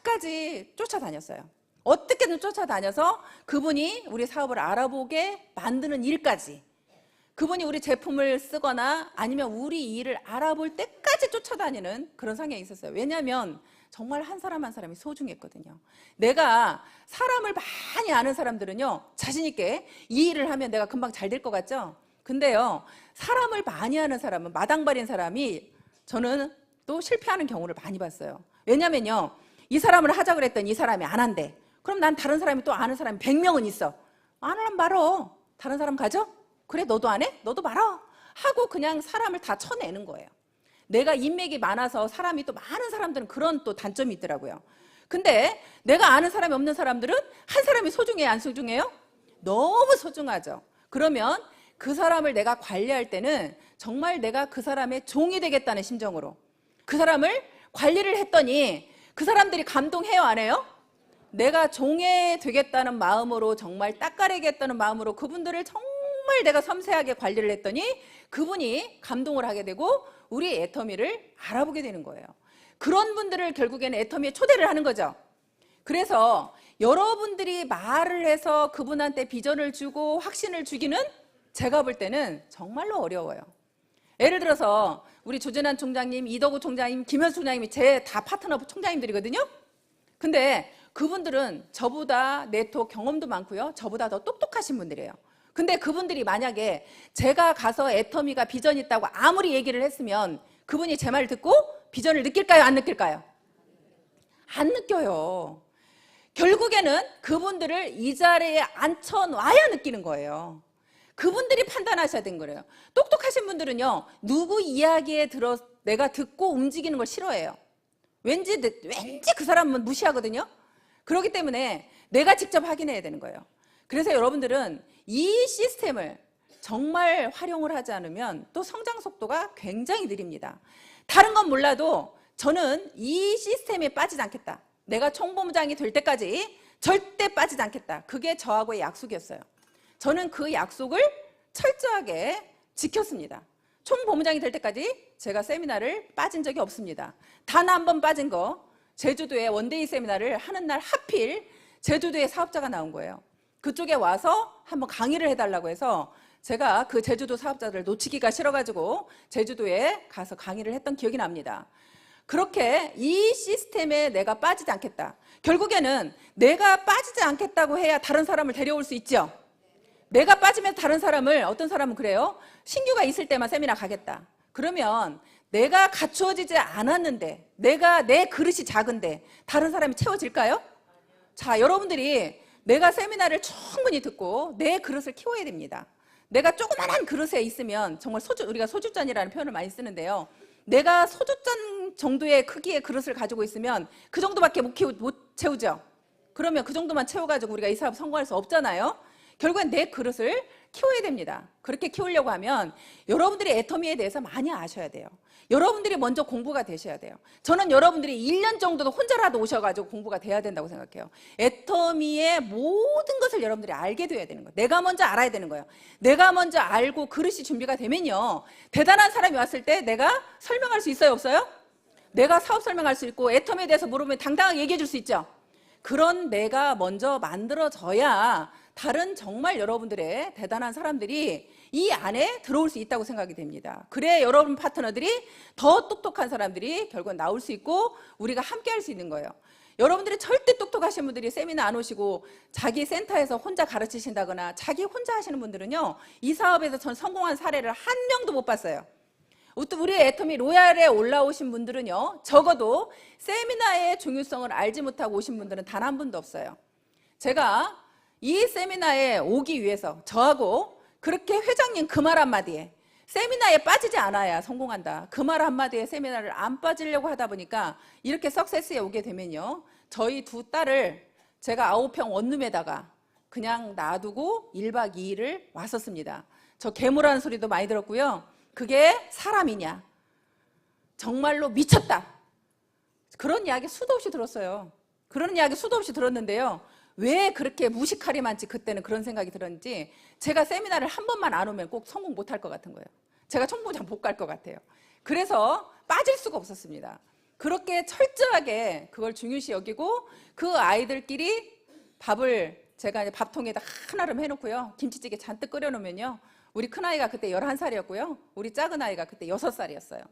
끝까지 쫓아다녔어요. 어떻게든 쫓아다녀서 그분이 우리 사업을 알아보게 만드는 일까지, 그분이 우리 제품을 쓰거나 아니면 우리 일을 알아볼 때까지 쫓아다니는 그런 상황이 있었어요. 왜냐하면 정말 한 사람 한 사람이 소중했거든요. 내가 사람을 많이 아는 사람들은요, 자신 있게 이 일을 하면 내가 금방 잘 될 것 같죠? 근데요, 사람을 많이 아는 사람은, 마당발인 사람이 저는 또 실패하는 경우를 많이 봤어요. 왜냐면요, 이 사람을 하자 그랬더니 이 사람이 안 한대. 그럼 난 다른 사람이 또 아는 사람이 100명은 있어. 안 하면 말어. 다른 사람 가죠? 그래, 너도 안 해? 너도 말어. 하고 그냥 사람을 다 쳐내는 거예요. 내가 인맥이 많아서 사람이 또 많은 사람들은 그런 또 단점이 있더라고요. 근데 내가 아는 사람이 없는 사람들은 한 사람이 소중해요, 안 소중해요? 너무 소중하죠. 그러면 그 사람을 내가 관리할 때는 정말 내가 그 사람의 종이 되겠다는 심정으로 그 사람을 관리를 했더니 그 사람들이 감동해요, 안 해요? 내가 종이 되겠다는 마음으로, 정말 닦아내겠다는 마음으로 그분들을 정말 내가 섬세하게 관리를 했더니 그분이 감동을 하게 되고 우리 애터미를 알아보게 되는 거예요. 그런 분들을 결국에는 애터미에 초대를 하는 거죠. 그래서 여러분들이 말을 해서 그분한테 비전을 주고 확신을 주기는 제가 볼 때는 정말로 어려워요. 예를 들어서 우리 조재난 총장님, 이덕우 총장님, 김현수 총장님이 제 다 파트너 총장님들이거든요. 근데 그분들은 저보다 네트워크 경험도 많고요, 저보다 더 똑똑하신 분들이에요. 근데 그분들이 만약에 제가 가서 애터미가 비전 있다고 아무리 얘기를 했으면 그분이 제 말을 듣고 비전을 느낄까요, 안 느낄까요? 안 느껴요. 결국에는 그분들을 이 자리에 앉혀놔야 느끼는 거예요. 그분들이 판단하셔야 되는 거예요. 똑똑하신 분들은요, 누구 이야기에 들어 내가 듣고 움직이는 걸 싫어해요. 왠지 그 사람은 무시하거든요. 그렇기 때문에 내가 직접 확인해야 되는 거예요. 그래서 여러분들은 이 시스템을 정말 활용을 하지 않으면 또 성장 속도가 굉장히 느립니다. 다른 건 몰라도 저는 이 시스템에 빠지지 않겠다. 내가 총본부장이 될 때까지 절대 빠지지 않겠다. 그게 저하고의 약속이었어요. 저는 그 약속을 철저하게 지켰습니다. 총본부장이 될 때까지 제가 세미나를 빠진 적이 없습니다. 단 한 번 빠진 거, 제주도에 원데이 세미나를 하는 날 하필 제주도에 사업자가 나온 거예요. 그쪽에 와서 한번 강의를 해달라고 해서 제가 그 제주도 사업자들을 놓치기가 싫어가지고 제주도에 가서 강의를 했던 기억이 납니다. 그렇게 이 시스템에 내가 빠지지 않겠다. 결국에는 내가 빠지지 않겠다고 해야 다른 사람을 데려올 수 있죠. 내가 빠지면 다른 사람을, 어떤 사람은 그래요. 신규가 있을 때만 세미나 가겠다. 그러면 내가 갖추어지지 않았는데, 내 그릇이 작은데 다른 사람이 채워질까요? 자, 여러분들이 내가 세미나를 충분히 듣고 내 그릇을 키워야 됩니다. 내가 조그만한 그릇에 있으면 정말 우리가 소주잔이라는 표현을 많이 쓰는데요. 내가 소주잔 정도의 크기의 그릇을 가지고 있으면 그 정도밖에 못 채우죠. 그러면 그 정도만 채워가지고 우리가 이 사업 성공할 수 없잖아요. 결국엔 내 그릇을 키워야 됩니다. 그렇게 키우려고 하면 여러분들이 애터미에 대해서 많이 아셔야 돼요. 여러분들이 먼저 공부가 되셔야 돼요. 저는 여러분들이 1년 정도도 혼자라도 오셔가지고 공부가 돼야 된다고 생각해요. 애터미의 모든 것을 여러분들이 알게 돼야 되는 거예요. 내가 먼저 알아야 되는 거예요. 내가 먼저 알고 그릇이 준비가 되면요, 대단한 사람이 왔을 때 내가 설명할 수 있어요, 없어요? 내가 사업 설명할 수 있고 애터미에 대해서 물으면 당당하게 얘기해 줄 수 있죠. 그런 내가 먼저 만들어져야 다른 정말 여러분들의 대단한 사람들이 이 안에 들어올 수 있다고 생각이 됩니다. 그래 여러분 파트너들이 더 똑똑한 사람들이 결국은 나올 수 있고 우리가 함께 할 수 있는 거예요. 여러분들이 절대 똑똑하신 분들이 세미나 안 오시고 자기 센터에서 혼자 가르치신다거나 자기 혼자 하시는 분들은요, 이 사업에서 전 성공한 사례를 한 명도 못 봤어요. 우리 애터미 로얄에 올라오신 분들은요, 적어도 세미나의 중요성을 알지 못하고 오신 분들은 단 한 분도 없어요. 제가 이 세미나에 오기 위해서 저하고 그렇게 회장님 그 말 한마디에 세미나에 빠지지 않아야 성공한다, 그 말 한마디에 세미나를 안 빠지려고 하다 보니까 이렇게 석세스에 오게 되면요, 저희 두 딸을 제가 9평 원룸에다가 그냥 놔두고 1박 2일을 왔었습니다. 저 괴물하는 소리도 많이 들었고요. 그게 사람이냐, 정말로 미쳤다, 그런 이야기 수도 없이 들었어요. 그런 이야기 수도 없이 들었는데요, 왜 그렇게 무식할이 많지 그때는 그런 생각이 들었는지 제가 세미나를 한 번만 안 오면 꼭 성공 못할 것 같은 거예요. 제가 총무장 못 갈 것 같아요. 그래서 빠질 수가 없었습니다. 그렇게 철저하게 그걸 중요시 여기고 그 아이들끼리 밥을 제가 이제 밥통에다 하나름 해놓고요. 김치찌개 잔뜩 끓여놓으면요. 우리 큰아이가 그때 11살이었고요. 우리 작은아이가 그때 6살이었어요.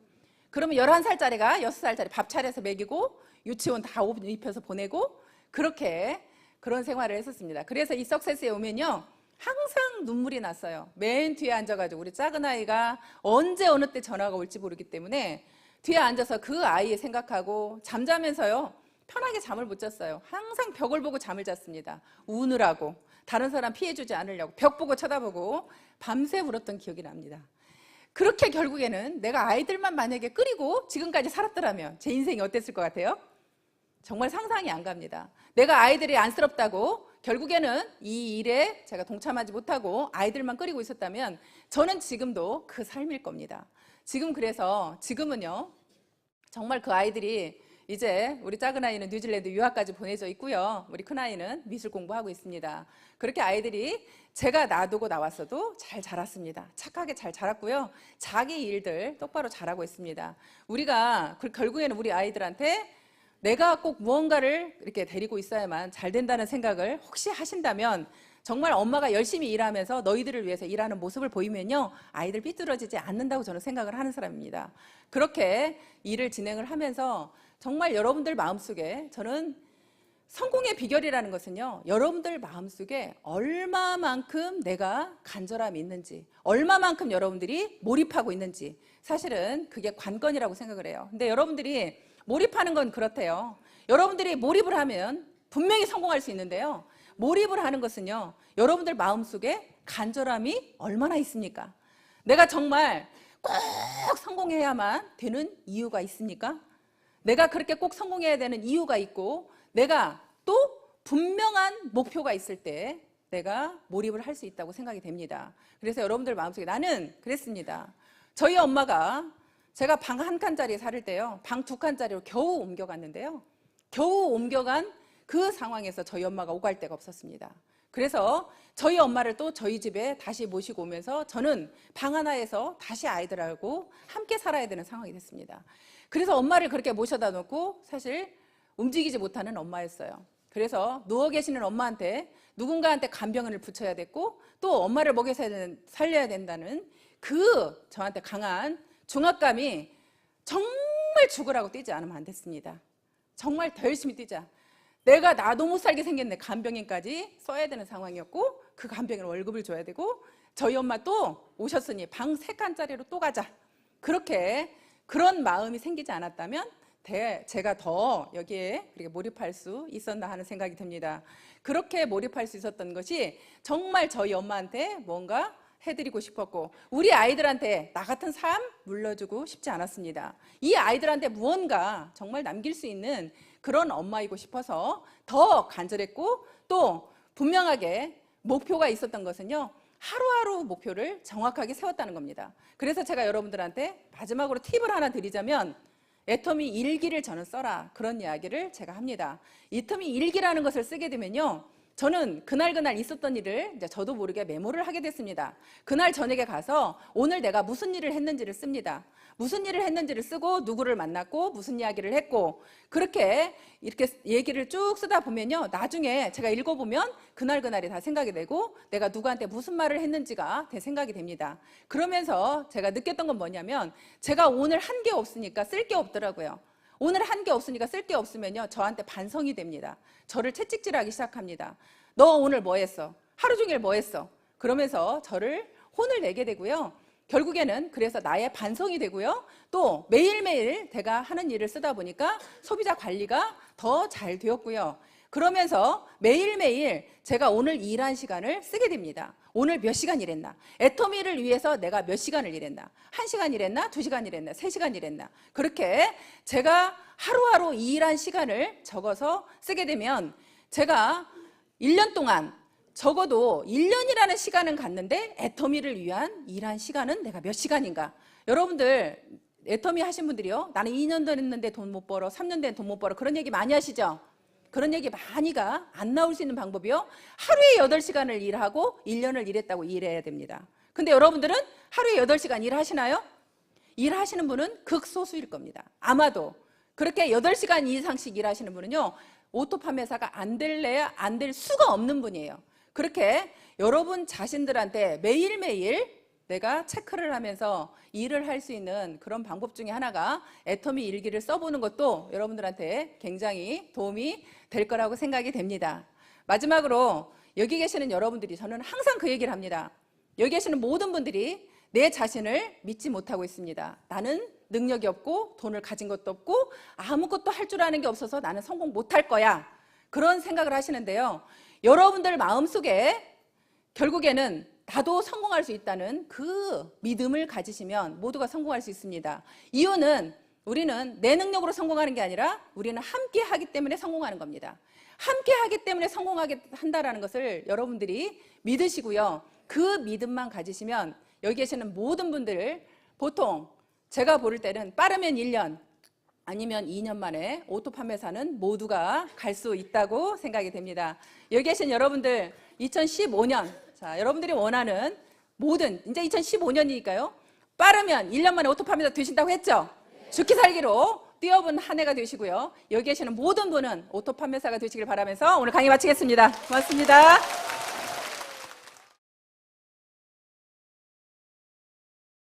그러면 11살짜리가 6살짜리 밥 차려서 먹이고 유치원 다 옷 입혀서 보내고 그렇게 그런 생활을 했었습니다. 그래서 이 석세스에 오면요. 항상 눈물이 났어요. 맨 뒤에 앉아가지고 우리 작은아이가 언제 어느 때 전화가 올지 모르기 때문에 뒤에 앉아서 그 아이 생각하고 잠자면서요. 편하게 잠을 못 잤어요. 항상 벽을 보고 잠을 잤습니다. 우느라고 다른 사람 피해주지 않으려고 벽 보고 쳐다보고 밤새 울었던 기억이 납니다. 그렇게 결국에는 내가 아이들만 만약에 끓이고 지금까지 살았더라면 제 인생이 어땠을 것 같아요? 정말 상상이 안 갑니다. 내가 아이들이 안쓰럽다고 결국에는 이 일에 제가 동참하지 못하고 아이들만 끓이고 있었다면 저는 지금도 그 삶일 겁니다. 지금은요 정말 그 아이들이 이제 우리 작은아이는 뉴질랜드 유학까지 보내져 있고요. 우리 큰아이는 미술 공부하고 있습니다. 그렇게 아이들이 제가 놔두고 나왔어도 잘 자랐습니다. 착하게 잘 자랐고요. 자기 일들 똑바로 잘하고 있습니다. 우리가 결국에는 우리 아이들한테 내가 꼭 무언가를 이렇게 데리고 있어야만 잘 된다는 생각을 혹시 하신다면 정말 엄마가 열심히 일하면서 너희들을 위해서 일하는 모습을 보이면요. 아이들 삐뚤어지지 않는다고 저는 생각을 하는 사람입니다. 그렇게 일을 진행을 하면서 정말 여러분들 마음속에 저는 성공의 비결이라는 것은요. 여러분들 마음속에 얼마만큼 내가 간절함이 있는지 얼마만큼 여러분들이 몰입하고 있는지 사실은 그게 관건이라고 생각을 해요. 근데 여러분들이 몰입하는 건 그렇대요. 여러분들이 몰입을 하면 분명히 성공할 수 있는데요. 몰입을 하는 것은요. 여러분들 마음속에 간절함이 얼마나 있습니까? 내가 정말 꼭 성공해야만 되는 이유가 있습니까? 내가 그렇게 꼭 성공해야 되는 이유가 있고 내가 또 분명한 목표가 있을 때 내가 몰입을 할 수 있다고 생각이 됩니다. 그래서 여러분들 마음속에 나는 그랬습니다. 저희 엄마가 제가 방 한 칸짜리에 살을 때요. 방 두 칸짜리로 겨우 옮겨갔는데요. 겨우 옮겨간 그 상황에서 저희 엄마가 오갈 데가 없었습니다. 그래서 저희 엄마를 또 저희 집에 다시 모시고 오면서 저는 방 하나에서 다시 아이들하고 함께 살아야 되는 상황이 됐습니다. 그래서 엄마를 그렇게 모셔다 놓고 사실 움직이지 못하는 엄마였어요. 그래서 누워 계시는 엄마한테 누군가한테 간병을 붙여야 됐고 또 엄마를 먹여서 살려야 된다는 그 저한테 강한 중압감이 정말 죽으라고 뛰지 않으면 안 됐습니다. 정말 더 열심히 뛰자. 내가 나도 못 살게 생겼네. 간병인까지 써야 되는 상황이었고 그 간병인 월급을 줘야 되고 저희 엄마 또 오셨으니 방 3칸짜리로 또 가자. 그렇게 그런 마음이 생기지 않았다면 제가 더 여기에 그렇게 몰입할 수 있었나 하는 생각이 듭니다. 그렇게 몰입할 수 있었던 것이 정말 저희 엄마한테 뭔가 해드리고 싶었고 우리 아이들한테 나 같은 삶 물려주고 싶지 않았습니다. 이 아이들한테 무언가 정말 남길 수 있는 그런 엄마이고 싶어서 더 간절했고 또 분명하게 목표가 있었던 것은요. 하루하루 목표를 정확하게 세웠다는 겁니다. 그래서 제가 여러분들한테 마지막으로 팁을 하나 드리자면 애터미 일기를 저는 써라 그런 이야기를 제가 합니다. 애터미 일기라는 것을 쓰게 되면요. 저는 그날 있었던 일을 이제 저도 모르게 메모를 하게 됐습니다. 그날 저녁에 가서 오늘 내가 무슨 일을 했는지를 씁니다. 무슨 일을 했는지를 쓰고 누구를 만났고 무슨 이야기를 했고 그렇게 이렇게 얘기를 쭉 쓰다 보면요. 나중에 제가 읽어보면 그날이 다 생각이 되고 내가 누구한테 무슨 말을 했는지가 생각이 됩니다. 그러면서 제가 느꼈던 건 뭐냐면 제가 오늘 한 게 없으니까 쓸 게 없더라고요. 오늘 한 게 없으니까 쓸 게 없으면요. 저한테 반성이 됩니다. 저를 채찍질하기 시작합니다. 너 오늘 뭐 했어? 하루 종일 뭐 했어? 그러면서 저를 혼을 내게 되고요. 결국에는 그래서 나의 반성이 되고요. 또 매일매일 제가 하는 일을 쓰다 보니까 소비자 관리가 더 잘 되었고요. 그러면서 매일매일 제가 오늘 일한 시간을 쓰게 됩니다. 오늘 몇 시간 일했나? 애터미를 위해서 내가 몇 시간을 일했나? 1시간 일했나? 2시간 일했나? 3시간 일했나? 그렇게 제가 하루하루 일한 시간을 적어서 쓰게 되면 제가 1년 동안 적어도 1년이라는 시간은 갔는데 애터미를 위한 일한 시간은 내가 몇 시간인가? 여러분들 애터미 하신 분들이요. 나는 2년 됐는데 돈 못 벌어. 3년 된 돈 못 벌어. 그런 얘기 많이 하시죠? 그런 얘기 많이가 안 나올 수 있는 방법이요. 하루에 8시간을 일하고 1년을 일했다고 일해야 됩니다. 근데 여러분들은 하루에 8시간 일하시나요? 일하시는 분은 극소수일 겁니다. 아마도 그렇게 8시간 이상씩 일하시는 분은요, 오토 판매사가 안 될래야 안 될 수가 없는 분이에요. 그렇게 여러분 자신들한테 매일매일 내가 체크를 하면서 일을 할 수 있는 그런 방법 중에 하나가 애터미 일기를 써보는 것도 여러분들한테 굉장히 도움이 될 거라고 생각이 됩니다. 마지막으로 여기 계시는 여러분들이, 저는 항상 그 얘기를 합니다. 여기 계시는 모든 분들이 내 자신을 믿지 못하고 있습니다. 나는 능력이 없고 돈을 가진 것도 없고 아무것도 할 줄 아는 게 없어서 나는 성공 못할 거야. 그런 생각을 하시는데요. 여러분들 마음속에 결국에는 나도 성공할 수 있다는 그 믿음을 가지시면 모두가 성공할 수 있습니다. 이유는 우리는 내 능력으로 성공하는 게 아니라 우리는 함께 하기 때문에 성공하는 겁니다. 함께 하기 때문에 성공하게 한다는 것을 여러분들이 믿으시고요. 그 믿음만 가지시면 여기 계시는 모든 분들, 보통 제가 볼 때는 빠르면 1년 아니면 2년 만에 오토 판매사는 모두가 갈 수 있다고 생각이 됩니다. 여기 계신 여러분들 2015년, 자, 여러분들이 원하는 모든, 이제 2015년이니까요. 빠르면 1년 만에 오토 판매사 되신다고 했죠? 죽기 살기로 뛰어본 한 해가 되시고요. 여기 계시는 모든 분은 오토 판매사가 되시길 바라면서 오늘 강의 마치겠습니다. 고맙습니다.